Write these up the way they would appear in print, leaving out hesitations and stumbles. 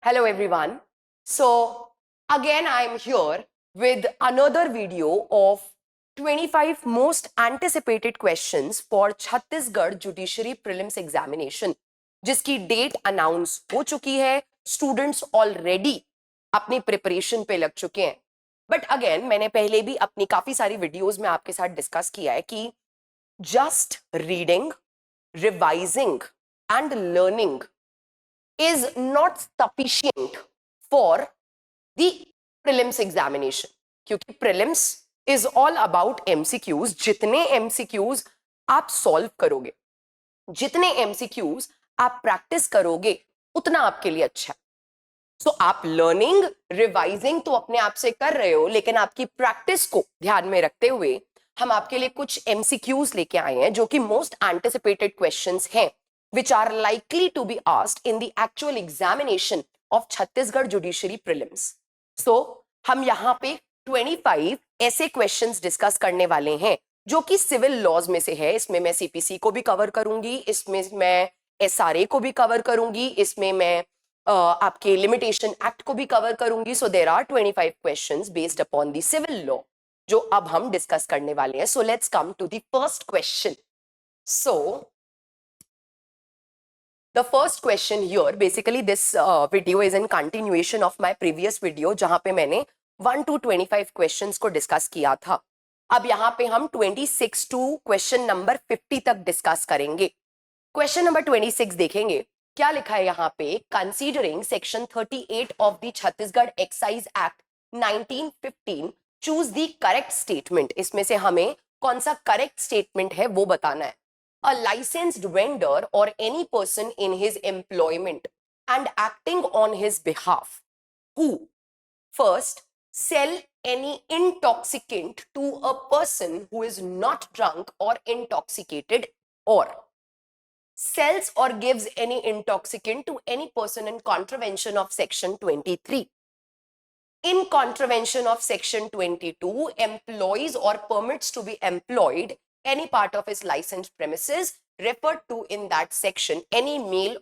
Hello everyone. So again I am here with another video of 25 most anticipated questions for Chhattisgarh Judiciary Prelims Examination जिसकी date announce हो चुकी है. Students already अपनी preparation पे लग चुके हैं. बट अगेन मैंने पहले भी अपनी काफी सारी वीडियोस में आपके साथ डिस्कस किया है कि just reading, revising and learning is not sufficient for the prelims examination क्योंकि prelims is all about MCQs. जितने MCQs आप सॉल्व करोगे, जितने MCQs आप प्रैक्टिस करोगे, उतना आपके लिए अच्छा है. सो आप लर्निंग, रिवाइजिंग तो अपने आप से कर रहे हो, लेकिन आपकी प्रैक्टिस को ध्यान में रखते हुए हम आपके लिए कुछ MCQs लेके आए हैं जो कि मोस्ट एंटिसिपेटेड क्वेश्चंस हैं which are likely to be asked in the actual examination of Chhattisgarh Judiciary Prelims. So, हम यहाँ पे 25 ऐसे क्वेश्चंस डिस्कस करने वाले हैं जो कि सिविल लॉज में से है. इसमें मैं CPC को भी कवर करूंगी, इसमें मैं SRA को भी कवर करूंगी, इसमें मैं आपके लिमिटेशन एक्ट को भी कवर करूंगी. So there are 25 questions based upon the civil law जो अब हम डिस्कस करने वाले हैं. So let's come to the first question. So the first question here, basically this video is in continuation of my previous video जहां पे मैंने 1 to 25 questions को डिस्कस किया था. अब यहाँ पे हम 26 to क्वेश्चन नंबर 50 तक डिस्कस करेंगे. क्वेश्चन नंबर 26 देखेंगे क्या लिखा है यहाँ पे. Considering section 38 of the Chhattisgarh excise act 1915 choose the correct statement. इसमें से हमें कौन सा करेक्ट स्टेटमेंट है वो बताना है. A licensed vendor or any person in his employment and acting on his behalf who first sell any intoxicant to a person who is not drunk or intoxicated, or sells or gives any intoxicant to any person in contravention of section 23. In contravention of section 22, employs or permits to be employed any part of his licensed premises referred to in that section, any male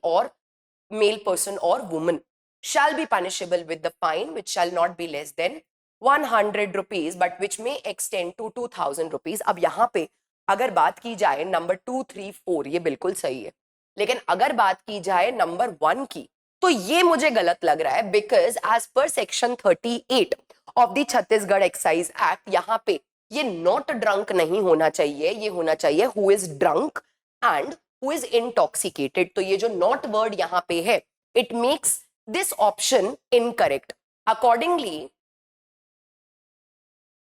person or woman shall be punishable with the fine which shall not be less than 100 rupees but which may extend to 2000 rupees. अब यहाँ पे अगर बात की जाए number 2, 3, 4 ये बिल्कुल सही है, लेकिन अगर बात की जाए नंबर 1 की तो ये मुझे गलत लग रहा है. Because as per section 38 of the Chhattisgarh excise act यहाँ पे ये नॉट ड्रंक नहीं होना चाहिए, ये होना चाहिए who is drunk and who is intoxicated. तो ये जो नॉट वर्ड यहाँ पे है, it makes this option incorrect. Accordingly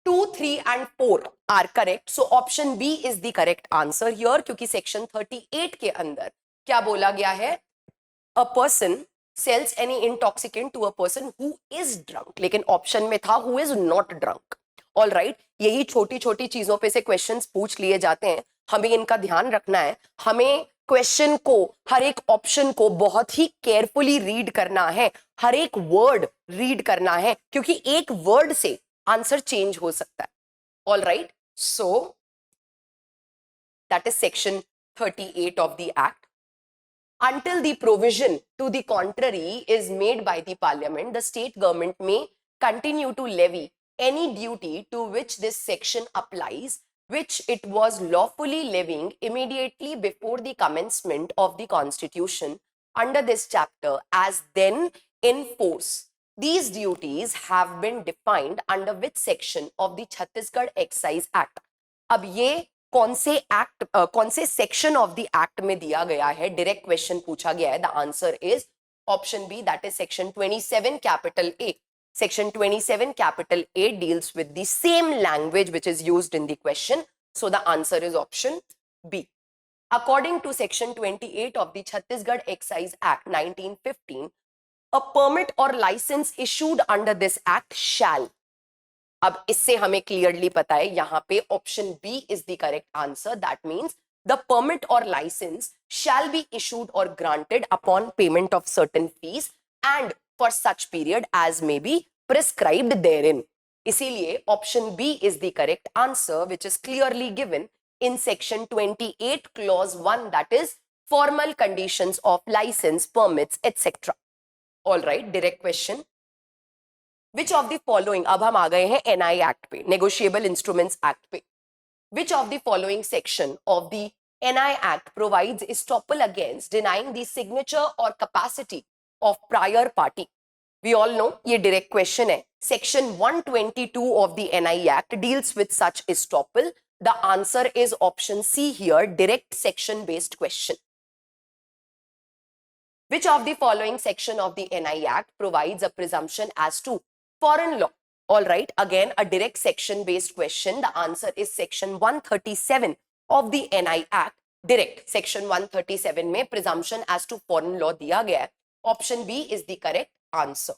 2, 3 and 4 are correct. So option B is the correct answer here क्योंकि section 38 के अंदर क्या बोला गया है. A person sells any intoxicant to a person who is drunk, लेकिन ऑप्शन में था who is not drunk. All right, यही छोटी छोटी चीजों पे से क्वेश्चंस पूछ लिए जाते हैं, हमें इनका ध्यान रखना है. हमें क्वेश्चन को, हर एक ऑप्शन को बहुत ही केयरफुली रीड करना है, हर एक वर्ड रीड करना है क्योंकि एक वर्ड से आंसर चेंज हो सकता है. All right, so that is section 38 of the act. Until the provision to the contrary is made by the parliament, the state government may continue to levy any duty to which this section applies, which it was lawfully levying immediately before the commencement of the constitution under this chapter as then in force. These duties have been defined under which section of the Chhattisgarh Excise Act. अब ये कौन से act, कौन से section of the act में दिया गया है, डायरेक्ट क्वेश्चन पूछा गया है. The answer is option B, that is section 27 capital A. Section 27 capital A deals with the same language which is used in the question. So the answer is option B. According to section 28 of the Chhattisgarh Excise Act 1915, a permit or license issued under this act shall. अब इससे हमें clearly पता है यहाँ पे option B is the correct answer. That means the permit और licence shall be issued or granted upon payment of certain fees and for such period as may be prescribed therein. इसीलिए option B is the correct answer which is clearly given in section 28 clause 1, that is formal conditions of license, permits, etc. All right, direct question, which of the following, अब हम आ गए हैं NI act पे, negotiable instruments act पे, विच of the following section of the NI Act provides estoppel against denying the signature or capacity of prior party? We all know ये direct question है. Section 122 of the NI Act deals with such estoppel. The answer is option C here, direct section based question. Which of the following section of the NI Act provides a presumption as to foreign law? All right, again a direct section based question. The answer is section 137 of the NI Act. Direct section 137 में presumption as to foreign law दिया गया है. Option B is the correct answer.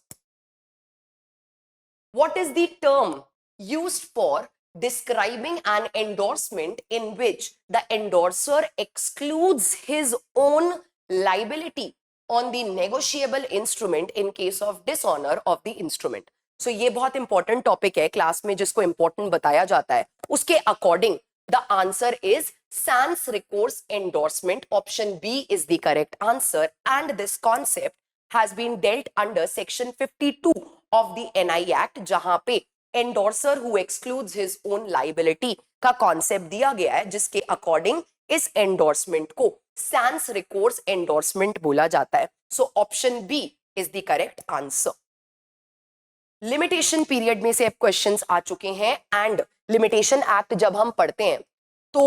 What is the term used for describing an endorsement in which the endorser excludes his own liability on the negotiable instrument in case of dishonor of the instrument? So ये बहुत important topic है class में, जिसको important बताया जाता है. उसके according the answer is sans recourse endorsement. Option B is the correct answer, and this concept has been dealt under section 52 of the NI Act, जहां पे endorser who excludes his own liability का concept दिया गया है, जिसके according इस endorsement को sans recourse endorsement बोला जाता है. So option B is the correct answer. Limitation period में से अब क्वेश्चंस आ चुके हैं, एंड लिमिटेशन एक्ट जब हम पढ़ते हैं तो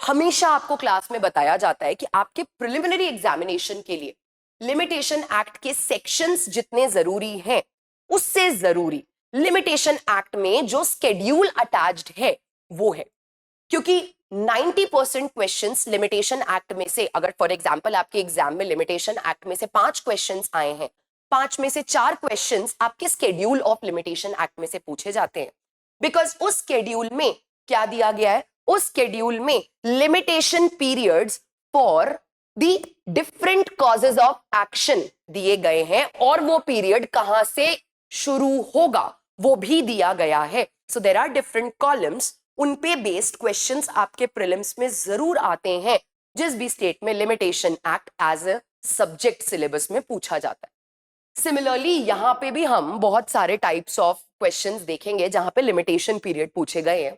हमेशा आपको क्लास में बताया जाता है कि आपके प्रिलिमिनरी एग्जामिनेशन के लिए लिमिटेशन एक्ट के सेक्शंस जितने जरूरी हैं उससे जरूरी लिमिटेशन एक्ट में जो स्केड्यूल अटैच्ड है वो है. क्योंकि 90% क्वेश्चंस लिमिटेशन एक्ट में से, अगर फॉर एग्जांपल आपके एग्जाम में लिमिटेशन एक्ट में से 5 क्वेश्चंस आए हैं, 5 में से 4 क्वेश्चंस आपके स्केड्यूल ऑफ लिमिटेशन एक्ट में से पूछे जाते हैं. बिकॉज उस स्केड्यूल में क्या दिया गया है, उस स्केड्यूल में limitation periods for the different causes of action दिए गए हैं, और वो पीरियड कहां से शुरू होगा वो भी दिया गया है. So there are different columns, उन पे बेस्ड क्वेश्चंस आपके प्रीलिम्स में जरूर आते हैं जिस भी स्टेट में limitation act as a subject syllabus में पूछा जाता है. सिमिलरली यहां पे भी हम बहुत सारे टाइप्स ऑफ क्वेश्चंस देखेंगे जहां पे लिमिटेशन पीरियड पूछे गए हैं.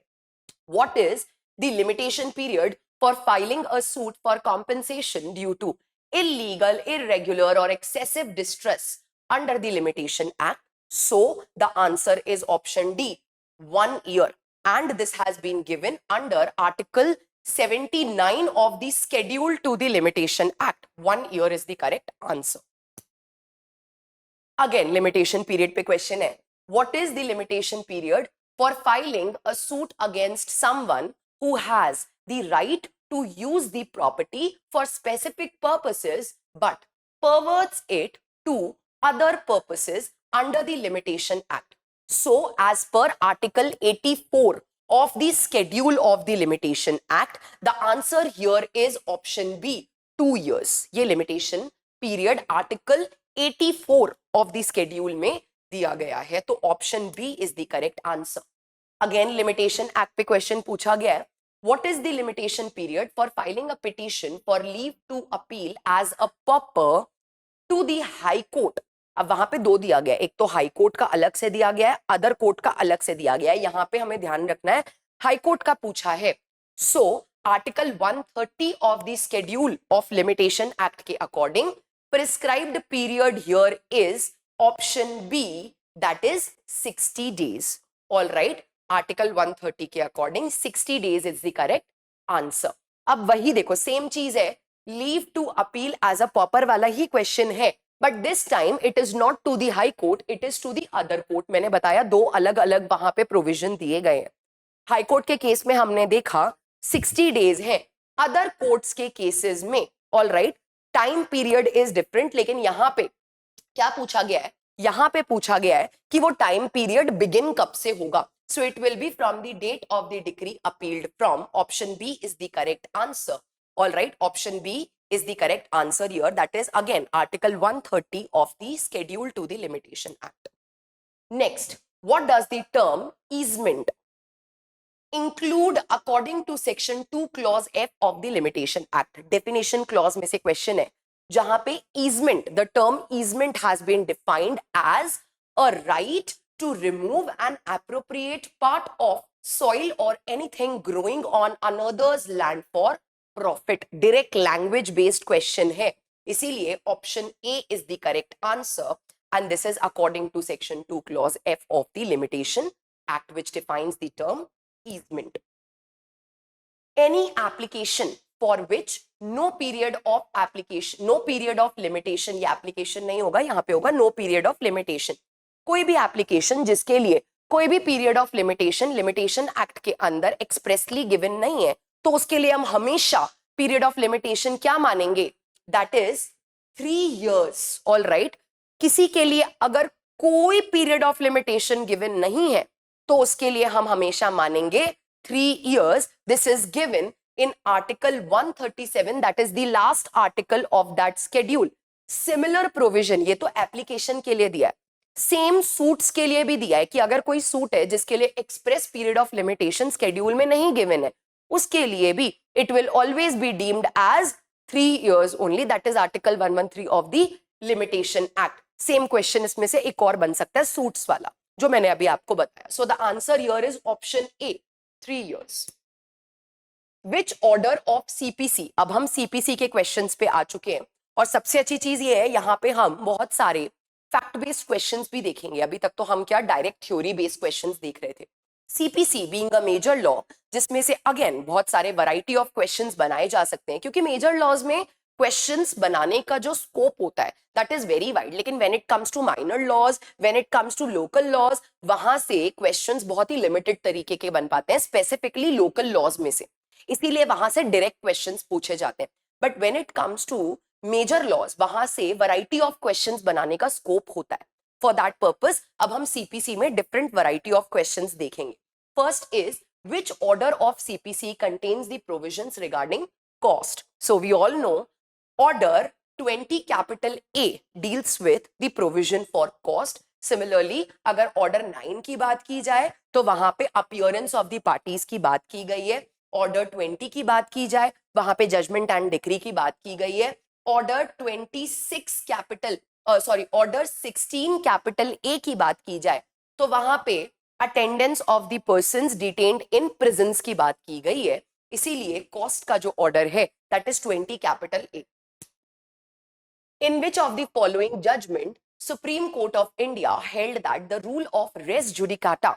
What is the limitation period for filing a suit for compensation due to illegal, irregular और excessive distress under the limitation act? So the answer is option D, 1 year, and this has been given under article 79 of the schedule to the limitation act. 1 year is the correct answer. Again limitation period पे question है, what is the limitation period for filing a suit against someone who has the right to use the property for specific purposes but perverts it to other purposes under the limitation act? So as per article 84 of the schedule of the limitation act, the answer here is option B, 2 years. ये limitation period article 84 of the schedule में दिया गया है, तो option B is the correct answer. Again limitation act पे question पूछा गया है, what is the limitation period for filing a petition for leave to appeal as a pauper to the high court? अब वहां पे 2 दिया गया है, एक तो हाई कोर्ट का अलग से दिया गया है, अदर कोर्ट का अलग से दिया गया है. यहां पे हमें ध्यान रखना है हाई कोर्ट का पूछा है. So article 130 of the schedule of limitation act के according prescribed period here is option B, that is 60 days. All right, article 130 के according 60 days is the correct answer. अब वही देखो सेम चीज है, leave to appeal as a pauper वाला ही question है, but this time it is not to the high court, it is to the other court. मैंने बताया 2 अलग अलग वहां पे प्रोविजन दिए गए हैं. हाई कोर्ट के केस में हमने देखा 60 days है, अदर कोर्ट्स के केसेस में all right time period is different. लेकिन यहाँ पे क्या पूछा गया है, यहाँ पे पूछा गया है कि वो टाइम पीरियड बिगिन कब से होगा. So it will be from the date of the decree appealed from. Option B is the correct answer. All right, option B is the correct answer here. That is again article 130 of the schedule to the limitation act. Next, what does the term easement include according to section 2 clause F of the limitation act? Definition clause में से question है, जहां पे easement, the term easement has been defined as a right to remove an appropriate part of soil or anything growing on another's land for profit. Direct language based question है, इसीलिए option A is the correct answer, and this is according to section 2 clause F of the Limitation Act, which defines the term easement. Any application for which no period of application, no period of limitation, ये application नहीं होगा, यहाँ पे होगा no period of limitation. कोई भी application जिसके लिए कोई भी period of limitation Limitation Act के अंदर expressly given नहीं है, तो उसके लिए हम हमेशा period of limitation क्या मानेंगे? That is 3 years. All right. किसी के लिए अगर कोई period of limitation given नहीं है, तो उसके लिए हम हमेशा मानेंगे 3 years. This is given in Article 137, that is the last article of that schedule. Similar provision, ये तो application के लिए दिया है, सेम सूट्स के लिए भी दिया है कि अगर कोई सूट है जिसके लिए express period of limitation schedule में नहीं गिवन है, उसके लिए भी it will always be deemed as 3 years only. That is article 113 of the limitation act. Same question इसमें से एक और बन सकता है सूट्स वाला, जो मैंने अभी आपको बताया. सो the answer here is option A, 3 years. Which order of CPC. अब हम सीपीसी के क्वेश्चंस पे आ चुके हैं, और सबसे अच्छी चीज ये है यहाँ पे हम बहुत सारे फैक्ट बेस्ड क्वेश्चंस भी देखेंगे. अभी तक तो हम क्या डायरेक्ट थ्योरी बेस्ड क्वेश्चंस देख रहे थे. CPC being a major law, जिसमें से अगेन बहुत सारे वैरायटी ऑफ क्वेश्चंस बनाए जा सकते हैं, क्योंकि मेजर लॉज में क्वेश्चंस बनाने का जो स्कोप होता है दैट इज वेरी वाइड. लेकिन when it comes to minor laws, when it comes to local laws, वहां से क्वेश्चंस बहुत ही लिमिटेड तरीके के बन पाते हैं, स्पेसिफिकली लोकल लॉज में से. इसीलिए वहां से डायरेक्ट क्वेश्चंस पूछे जाते हैं. But when it comes to major laws, वहां से वैरायटी ऑफ क्वेश्चंस बनाने का स्कोप होता है. फॉर दैट पर्पस अब हम सीपीसी में डिफरेंट वैरायटी ऑफ क्वेश्चंस देखेंगे. First is which order of CPC contains the provisions regarding cost. So we all know order 20 capital A deals with the provision for cost. Similarly, अगर order 9 की बात की जाए तो वहां पे appearance of the parties की बात की गई है. Order 20 की बात की जाए वहां पे judgment and decree की बात की गई है. Order 26 capital order 16 capital A की बात की जाए तो वहां पे attendance of the persons detained in prisons की बात की गई है. इसीलिए कॉस्ट का जो ऑर्डर है that is 20 capital A. In which of the following judgment Supreme Court of India held that the rule of res judicata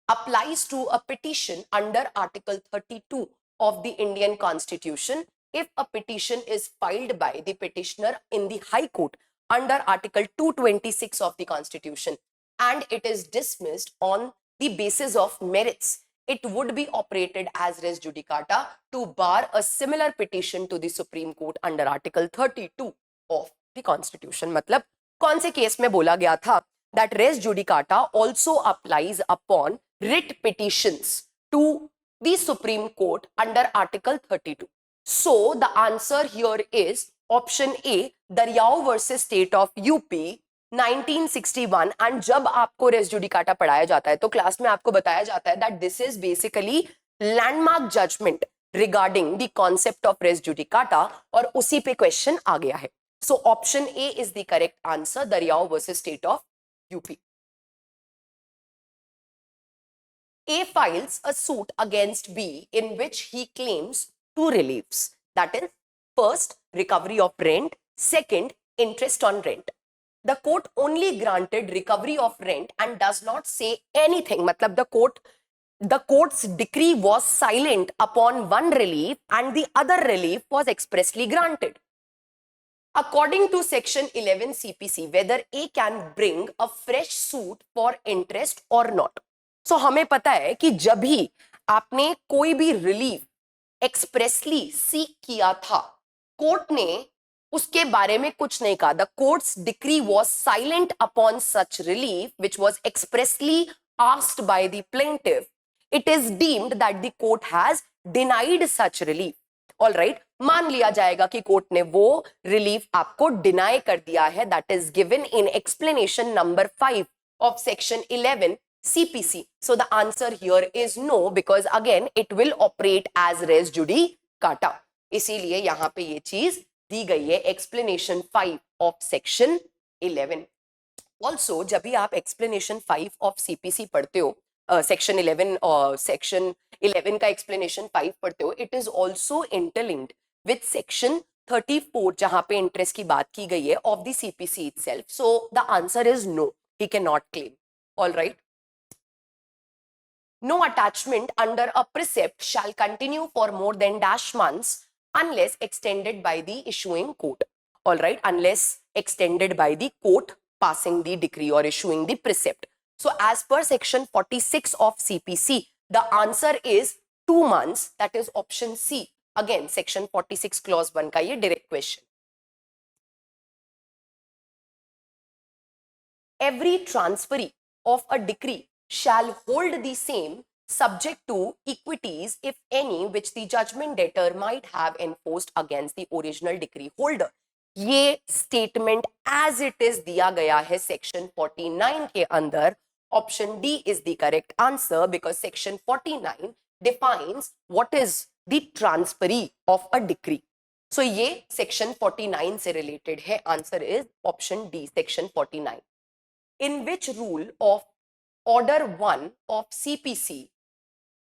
applies to a petition under Article 32 of the Indian Constitution if a petition is filed by the petitioner in the High Court under Article 226 of the Constitution and it is dismissed on the basis of merits, it would be operated as res judicata to bar a similar petition to the Supreme Court under Article 32 of the Constitution. मतलब कौन से case में बोला गया था that res judicata also applies upon writ petitions to the Supreme Court under Article 32. So the answer here is option A, Daryao versus State of UP 1961. And जब आपको race judicata पढ़ाया जाता है तो क्लास में आपको बताया जाता है that this is basically landmark judgment regarding the concept of res judicata, और उसी पे क्वेश्चन आ गया है. So option A is the correct answer, Daryao versus state of UP. A files a suit against B in which he claims 2 reliefs, that is first Recovery of rent. Second, interest on rent. The court only granted recovery of rent and does not say anything. मतलब the court's decree was silent upon one relief and the other relief was expressly granted. According to section 11 CPC, whether A can bring a fresh suit for interest or not. So हमें पता है कि जब भी आपने कोई भी relief expressly seek किया था, कोर्ट ने उसके बारे में कुछ नहीं कहा. The courts decree was silent upon such relief which was expressly asked by the plaintiff. It is deemed that the court has denied such relief. All right, मान लिया जाएगा कि कोर्ट ने वो रिलीफ आपको डिनाई कर दिया है. That is given in explanation number 5 of section 11 CPC. So the answer here is no, because again it will operate as res judicata. इसीलिए यहाँ पे ये चीज दी गई है एक्सप्लेनेशन 5 ऑफ सेक्शन 11। ऑल्सो जब भी आप एक्सप्लेनेशन 5 ऑफ सीपीसी पढ़ते हो, सेक्शन 11 और सेक्शन 11 का एक्सप्लेनेशन 5 पढ़ते हो, it is also interlinked with section 34 जहां पे इंटरेस्ट की बात की गई है of the CPC itself. So the answer is no, he can not claim. All right, no attachment under a precept shall continue for more than dash months unless extended by the issuing court. All right, unless extended by the court passing the decree or issuing the precept. So as per section 46 of CPC, the answer is 2 months, that is option C. Again, section 46 clause 1 का ये direct question. Every transferee of a decree shall hold the same subject to equities if any which the judgment debtor might have enforced against the original decree holder. ये statement as it is दिया गया है section 49 के अंदर। option D is the correct answer because section 49 defines what is the transferee of a decree. So ये section 49 से related है। answer is option D, section 49. In which rule of Order 1 of CPC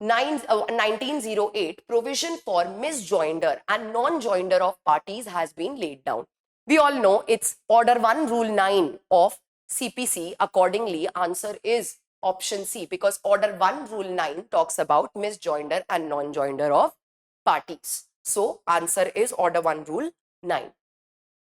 1908 provision for misjoinder and non-joinder of parties has been laid down? We all know it's Order 1 Rule 9 of CPC. Accordingly, answer is option C because Order 1 Rule 9 talks about misjoinder and non-joinder of parties. So answer is Order 1 Rule 9.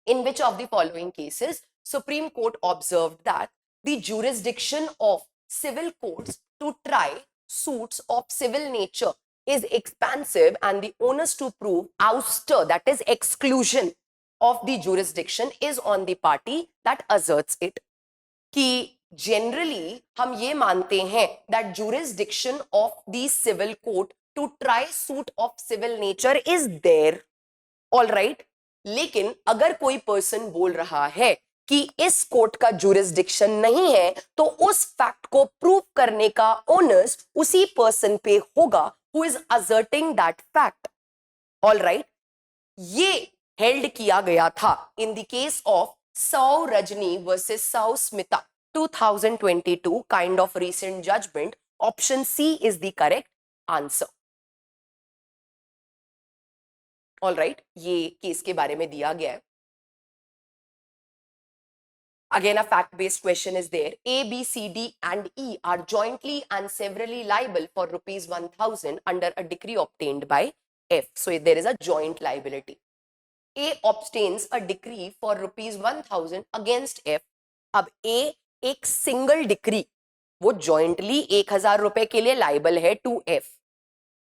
In which of the following cases Supreme Court observed that the jurisdiction of civil courts to try suits of civil nature is expansive and the onus to prove ouster, that is exclusion of the jurisdiction, is on the party that asserts it. कि generally हम ये मानते हैं that jurisdiction of the civil court to try suit of civil nature is there. All right, लेकिन अगर कोई person बोल रहा है कि इस कोर्ट का जुरिस्डिक्शन नहीं है तो उस फैक्ट को प्रूव करने का ओनस उसी पर्सन पे होगा who is asserting that fact. All right, ये हेल्ड किया गया था इन द केस ऑफ साउ Rajni versus Sau Smita 2022 kind of recent judgment. Option C is the correct answer. All right, ये केस के बारे में दिया गया है। Again, a fact-based question is there. A, B, C, D, and E are jointly and severally liable for rupees 1,000 under a decree obtained by F. So there is a joint liability. A obtains a decree for rupees 1,000 against F. अब A एक single decree, वो jointly 1,000 रुपए के लिए liable है to F.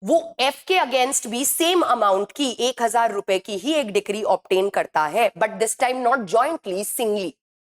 वो F के against भी सेम अमाउंट की 1,000 रुपए की ही एक डिक्री ऑब्टेन करता है, but this time not jointly, singly.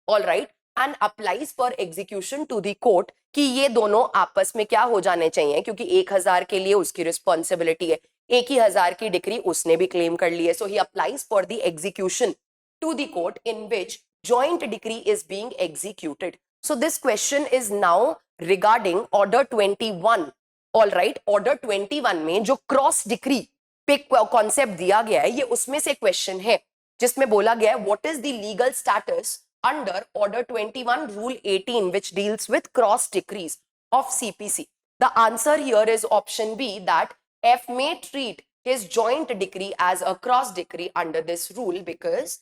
All right, and applies for execution to the court कि ये दोनों आपस में क्या हो जाने चाहिए, क्योंकि 1,000 के लिए उसकी रिस्पॉन्सिबिलिटी है, 1,000 की डिक्री उसने भी क्लेम कर ली है। So he applies for the execution to the court in which joint decree is being executed. So this question is now regarding order 21। All right, order 21 में जो क्रॉस डिक्री पे कॉन्सेप्ट दिया गया है, ये उसमें से क्वेश्चन है जिसमें बोला गया है what is the legal status under order 21 rule 18 which deals with cross decrees of CPC. The answer here is option B that F may treat his joint decree as a cross decree under this rule because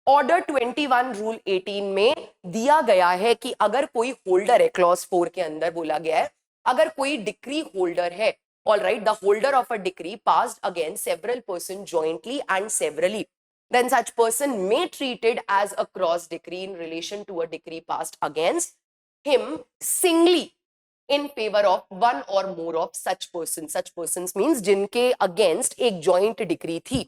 order 21 rule 18 में दिया गया है कि अगर कोई holder है, clause 4 के अंदर बोला गया है अगर कोई डिक्री होल्डर है, all right, the holder of a decree passed against several person jointly and severally, then such person may treated as a cross decree in relation to a decree passed against him singly in favor of one or more of such persons. Such persons means जिनके against एक joint decree थी,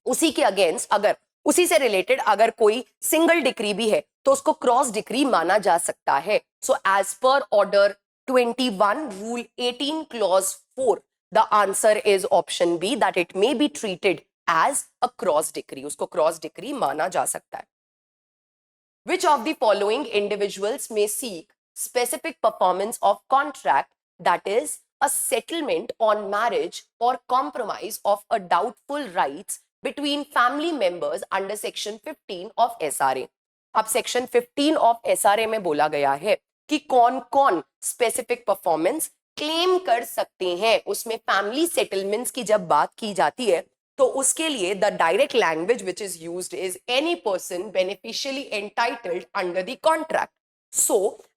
उसी के against अगर उसी से related अगर कोई सिंगल डिक्री भी है तो उसको क्रॉस डिक्री माना जा सकता है। So as per order 21 rule 18 clause 4 the answer is option B that it may be treated as a cross decree, उसको cross decree माना जा सकता है। Which of the following individuals may seek specific performance of contract, that is a settlement on marriage or compromise of a doubtful rights between family members under section 15 of SRA. अब section 15 of SRA में बोला गया है कि कौन कौन specific performance claim कर सकते हैं. उसमें फैमिली सेटलमेंट्स की जब बात की जाती है तो उसके लिए the direct language which is used is any person beneficially entitled under the contract. So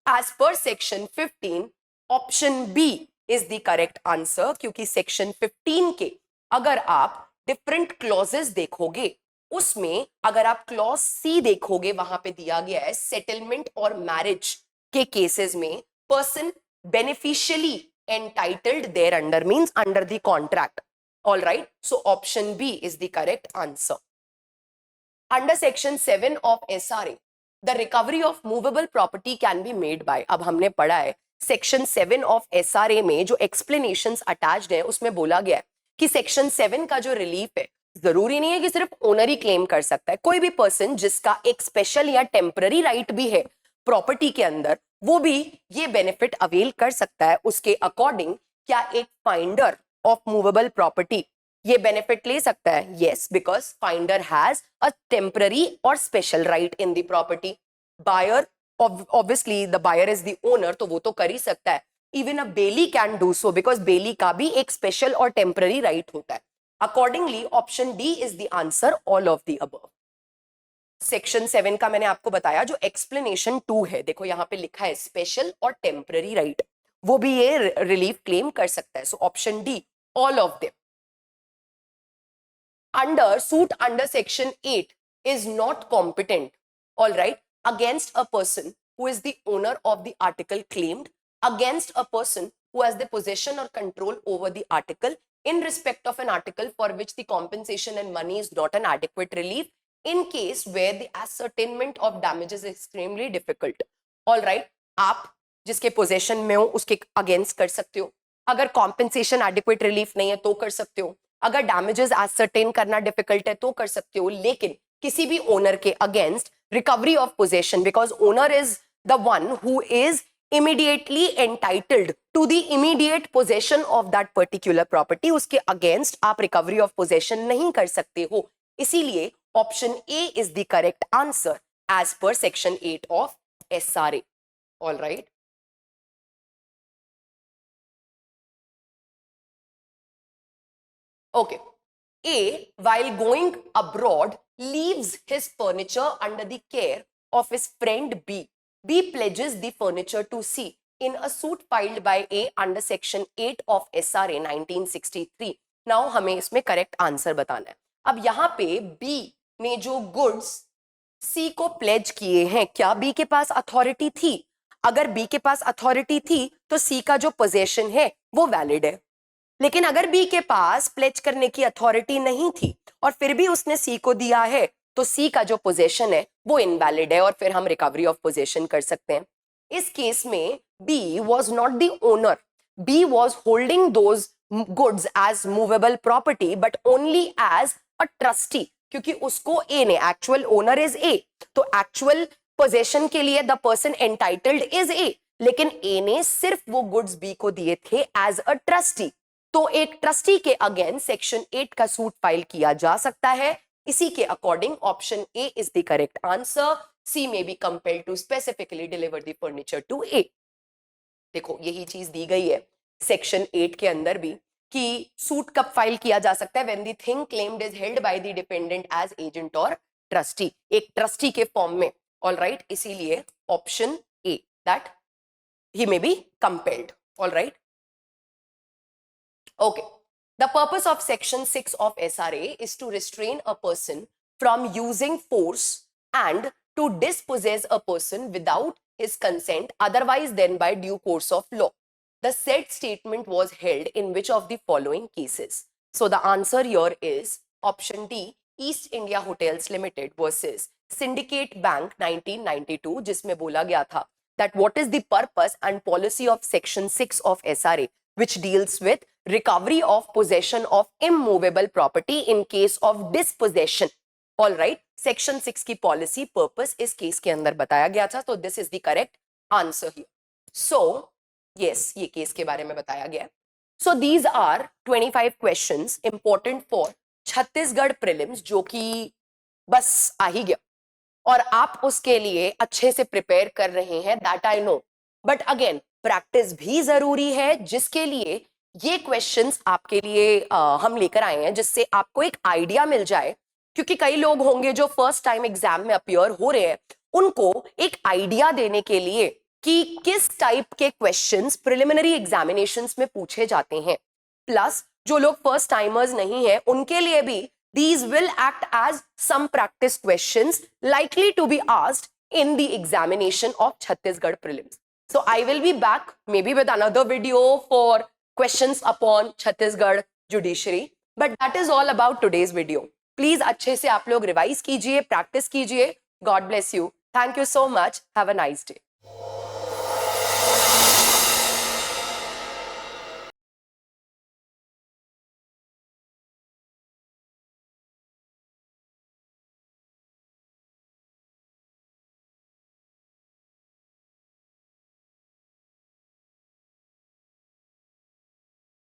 as per section 15 option B is the correct answer, क्योंकि सेक्शन 15 के अगर आप डिफरेंट क्लॉजेस देखोगे उसमें अगर आप क्लॉज सी देखोगे वहां पे दिया गया है सेटलमेंट और मैरिज के केसेस में person beneficially entitled there under means under the contract. All right, so option B is the correct answer. Under section 7 of SRA the recovery of movable property can be made by. अब हमने पढ़ा है section 7 of SRA में जो explanations attached है उसमें बोला गया है कि सेक्शन 7 का जो रिलीफ है जरूरी नहीं है कि सिर्फ ओनर ही क्लेम कर सकता है. कोई भी पर्सन जिसका एक स्पेशल या टेम्पररी राइट भी है प्रॉपर्टी के अंदर वो भी ये बेनिफिट अवेल कर सकता है. उसके अकॉर्डिंग क्या एक फाइंडर ऑफ मूवेबल प्रॉपर्टी ये बेनिफिट ले सकता है? Yes, because finder has a temporary और special right in the property. Buyer obviously the buyer is the owner, तो वो तो कर ही सकता है. Even a bailee can do so because bailee का भी एक स्पेशल और टेम्पररी राइट होता है. Accordingly option D is the answer, all of the above. Section 7 का मैंने आपको बताया. जो एक्सप्लेनेशन 2 है देखो यहां पे लिखा है स्पेशल और टेम्पररी राइट, वो भी ये रिलीफ क्लेम कर सकता है. So option D, all of them. Under suit under section 8 is not competent, all right, against a person who is the owner of the article claimed, against a person who has the possession or control over the article in respect of an article for which the compensation and money is not an adequate relief, in case where the ascertainment of damages is extremely difficult. All right, आप जिसके possession में हो उसके against कर सकते हो. अगर compensation adequate relief नहीं है तो कर सकते हो. अगर damages ascertain करना difficult है तो कर सकते हो. लेकिन किसी भी owner के against recovery of possession, because owner is the one who is immediately entitled to the immediate possession of that particular property, उसके against आप recovery of possession नहीं कर सकते हो. इसीलिए option A is the correct answer as per section 8 of SRA. All right. Okay. A, while going abroad, leaves his furniture under the care of his friend B. B pledges the furniture to C in a suit filed by A under section 8 of SRA 1963. Now हमें इसमें correct answer बताना है. अब यहाँ पे B ने जो goods C को प्लेज किए हैं, क्या B के पास अथॉरिटी थी? अगर B के पास अथॉरिटी थी तो C का जो पोजेशन है वो वैलिड है. लेकिन अगर बी के पास प्लेज करने की अथॉरिटी नहीं थी और फिर भी उसने सी को दिया है तो सी का जो पोजेशन है वो इनवैलिड है और फिर हम रिकवरी ऑफ पोजेशन कर सकते हैं. इस केस में B was not the owner, B was holding those goods as movable property but only as a trustee, क्योंकि उसको ए ने, एक्चुअल ओनर इज ए, तो एक्चुअल पोजेशन के लिए the person entitled is a, लेकिन ए ने सिर्फ वो गुड्स बी को दिए थे एज अ ट्रस्टी. तो एक ट्रस्टी के अगेंस्ट सेक्शन 8 का सूट फाइल किया जा सकता है. इसी के according option A is the correct answer. C में B compelled to specifically deliver the furniture to A. देखो यही चीज दी गई है सेक्शन 8 के अंदर भी कि सूट कब फाइल किया जा सकता है, when the thing claimed is held by the dependent as agent और ट्रस्टी, एक ट्रस्टी के फॉर्म में. ऑल राइट, इसीलिए option A that he may be compelled. All right. Okay. The purpose of section 6 of SRA is to restrain a person from using force and to dispossess a person without his consent otherwise than by due course of law. The said statement was held in which of the following cases? So the answer here is option D, East India Hotels Limited versus Syndicate Bank 1992, जिसमें बोला गया था that what is the purpose and policy of section 6 of SRA which deals with recovery of possession of immovable property in case of dispossession. All right, section 6 की policy purpose इस case के अंदर बताया गया था, तो this is the correct answer here. So yes, ये case के बारे में बताया गया है. So these are 25 questions important for Chhattisgarh prelims जो कि बस आ ही गया और आप उसके लिए अच्छे से प्रिपेयर कर रहे हैं, that I know, but again practice भी जरूरी है, जिसके लिए ये क्वेश्चंस आपके लिए हम लेकर आए हैं, जिससे आपको एक आइडिया मिल जाए। क्योंकि कई लोग होंगे जो फर्स्ट टाइम एग्जाम में अपियर हो रहे हैं, उनको एक आइडिया देने के लिए कि किस टाइप के क्वेश्चंस प्रिलिमिनरी एग्जामिनेशंस में पूछे जाते हैं, प्लस जो लोग फर्स्ट टाइमर्स नहीं है उनके लिए भी these will act as some practice questions likely to be asked in the examination of Chhattisgarh prelims. So I will be back maybe with another video for questions upon Chhattisgarh judiciary, but that is all about today's video. Please अच्छे से आप लोग revise कीजिए, practice कीजिए. God bless you. Thank you so much. Have a nice day.